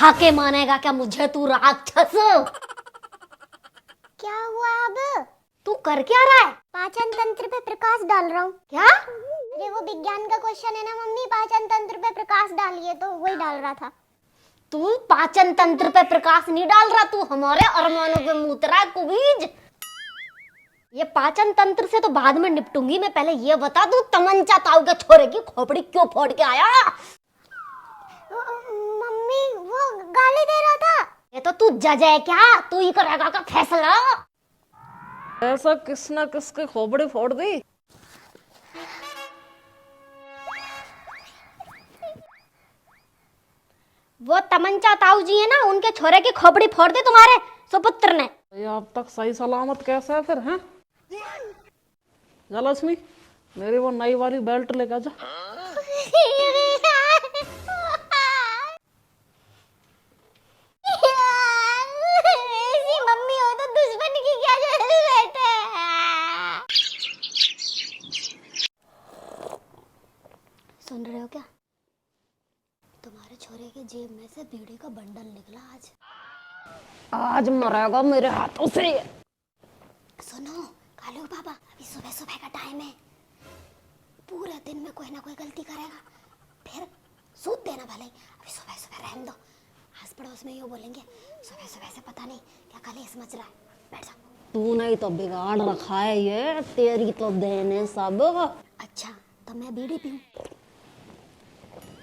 खा के मानेगा क्या मुझे तू राक्षस? क्या हुआ अब? तू कर क्या रहा है? पाचन तंत्र पे प्रकाश डाल रहा हूँ। क्या? अरे वो विज्ञान का क्वेश्चन है ना मम्मी, पाचन तंत्र पे प्रकाश डालिए, तो वही डाल रहा था। तू पाचन तंत्र पे प्रकाश नहीं डाल रहा, तू हमारे अरमानों पे मूत रहा है कुबीज। ये पाचन तंत्र से तो बाद में निपटूंगी मैं, पहले ये बता तू तमंचा ताऊ के छोरे की खोपड़ी क्यों फोड़ के आया? मम्मी वो गाली दे रहा था। ये तो तू जज है क्या? तू ही करेगा का फैसला? ऐसा किसने किसके खोपड़ी फोड़ दी? वो तमंचा ताऊ जी है ना, उनके छोरे की खोपड़ी फोड़ दी तुम्हारे सुपुत्र ने। ये अब तक सही सलामत कैसे है फिर? हैं लक्ष्मी, मेरी वो नई वाली बेल्ट लेकर जा। ऐसी मम्मी हो तो दुश्मन की क्या जरूरत है? सुन रहे हो क्या? तुम्हारे छोरे के जेब में से बीड़ी का बंडल निकला आज मरेगा मेरे हाथों से। सुनो कालू बाबा, अभी सुबह सुबह का टाइम है, पूरे दिन में कोई ना कोई गलती करेगा, फिर सूत देना भले, अभी सुबह सुबह रहने दो। आस पड़ोस में यूँ बोलेंगे सुबह सुबह से पता नहीं क्या कलेश मच रहा है, बैठ जा। तूने ही तो बिगाड़ रखा है ये, तेरी तो देने सब। अच्छा तो मैं बीड़ी पीऊं?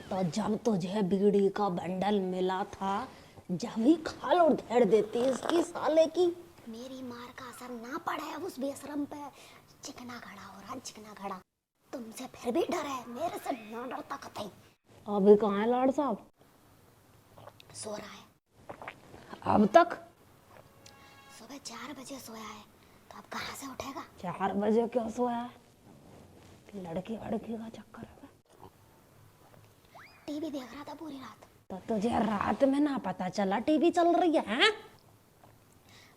तो जब तुझे बीड़ी का बंडल मिला था, जब ही खाल उधेड़ देती इसकी साले की। मेरी मार का असर ना पड़ा है उस बेशरम पे, चिकना खड़ा हो रहा, चिकना खड़ा। तुमसे फिर भी डर है, मेरे से ना डरता कतई। अभी कहाँ है लाड साहब? सो रहा है। अब तक? सुबह 4 बजे सोया है, तो अब कहाँ से उठेगा? 4 बजे क्यों सोया है? लड़की वड़की का चक्कर है? टीवी देख रहा था पूरी रात। तो तुझे रात में ना पता चला टीवी चल रही है?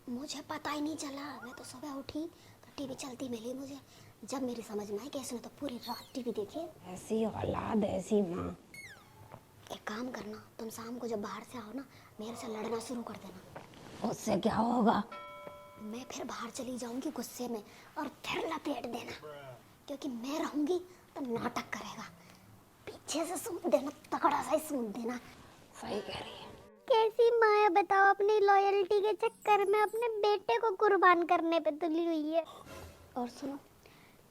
मुझे पता ही नहीं चला, मैं तो सुबह उठी तो टीवी चलती मिली मुझे। जब मेरी समझ में आई कि इसने तो पूरी रात टीवी देखी। ऐसी औलाद ऐसी माँ। एक काम करना, तुम शाम को जब बाहर से आओ ना, मेरे से लड़ना शुरू कर देना। उससे क्या होगा? मैं फिर बाहर चली जाऊंगी गुस्से में, और फिर लपेट देना, क्योंकि मैं रहूंगी तो नाटक करेगा। पीछे से सूंघ देना, तगड़ा सा ही सूंघ देना। सही कह रही है। कैसी माँ है बताओ, अपनी लॉयल्टी के चक्कर में अपने बेटे को कुर्बान करने पे तुली हुई है। और सुनो,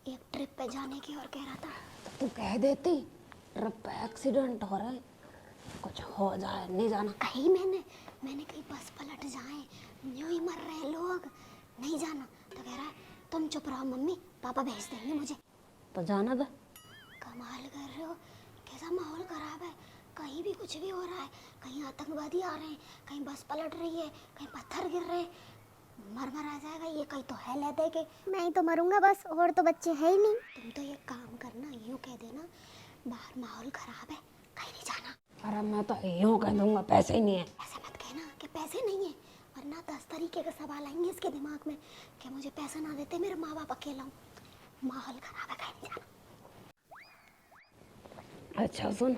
एक ट्रिप पे जाने की और कह रहा था, तो तू कह देती ट्रिप पे एक्सीडेंट हो रहा है, कुछ हो जाए, नहीं जाना। कहीं मैंने कहीं बस पलट जाए, यूं ही मर रहे लोग, नहीं जाना। तो कह रहा है तुम चुप रहो मम्मी, पापा भेज देंगे मुझे। तो जाना था। कमाल कर रहे हो, कैसा माहौल खराब है, कहीं भी कुछ भी हो रहा है, कहीं आतंकवादी आ रहे हैं, कहीं बस पलट रही है, कहीं पत्थर गिर रहे हैं, मर आ जाएगा ये, कहीं तो है लेते के। मैं ही तो मरूंगा बस, और तो बच्चे है ही नहीं। तुम तो ये काम करना, यूं कह देना बाहर माहौल खराब है, कहीं नहीं जाना। अरे मैं तो यूं कह दूंगा पैसे ही नहीं है। ऐसे मत कहना कि पैसे नहीं है, वरना 10 तरीके के सवाल आएंगे इसके दिमाग में कि मुझे पैसा ना देते मेरे माँ बाप अकेला हूँ, माहौल खराब है, कहीं नहीं जाना। अच्छा सुन,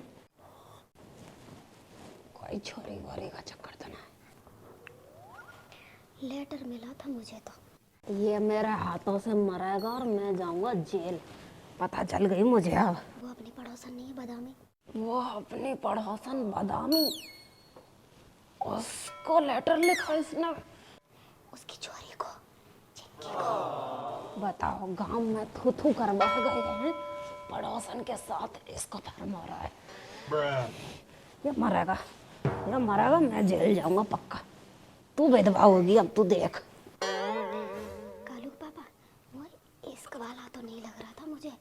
कोई छोरी वोरी का चक्कर तो ना? लेटर मिला था मुझे तो, ये मेरे हाथों से मरेगा और मैं जाऊंगा जेल, पता चल गई मुझे अब। वो अपनी पड़ोसन नहीं है बदामी, वो अपनी पड़ोसन बदामी, उसको लेटर लिखा इसने, उसकी छोरी को, चिंकी को। बताओ, गांव में थू थू करवा गए हैं, पड़ोसन के साथ इसको फिर मारा है। ये मरेगा, ये मरेगा, मैं जेल जाऊंगा पक्का। तू विधवा होगी अब, तू देख। कालू पापा, वो इश्क वाला तो नहीं लग रहा था मुझे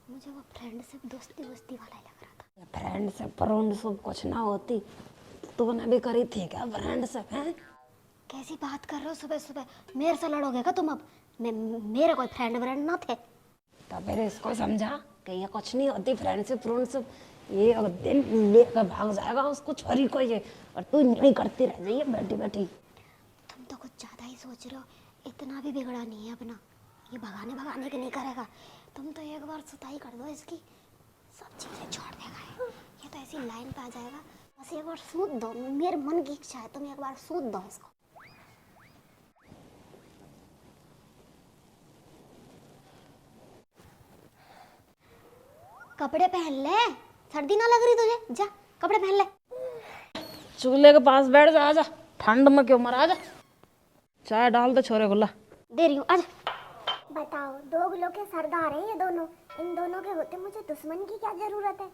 वो फ्रेंडशिप दोस्ती वोस्ती वाला ही लग रहा था। फ्रेंडशिप फ्रेंडशिप कुछ ना होती, तूने भी करी थी क्या फ्रेंडशिप? है कैसी बात कर रहे हो सुबह सुबह, मेरे से लड़ोगे क्या तुम अब? मेरे कोई फ्रेंड व्रेंड ना थे। तो फिर इसको समझा कि ये कुछ नहीं होती फ्रेंडशिप फ्रेंडशिप, ये अगर दिन लेकर भाग जाएगा उसको छोरी को ये, और तू नहीं करती रह जाइए बैठी बैठी। तुम तो कुछ ज्यादा ही सोच रहे हो, इतना भी बिगड़ा नहीं है अपना, ये भगाने के नहीं करेगा। तुम तो एक बार सुताई कर दो इसकी, सब चीजें छोड़ देगा ये तो ऐसी लाइन पे आ जाएगा, बस इसे एक बार सूद दो, मेरे मन की इच्छा है, तुम एक बार सूद दो इसको। कपड़े पहन ले, सर्दी ना लग रही तुझे? जा कपड़े पहन ले। चूल्हे के पास बैठ जा, आजा, ठंड में क्यों मरा जा। चाय डाल दे छोरे गुल्ला। दे रही हूँ, आजा। बताओ, 2 किलो के सरदार हैं ये दोनों, इन दोनों के होते मुझे दुश्मन की क्या जरूरत है?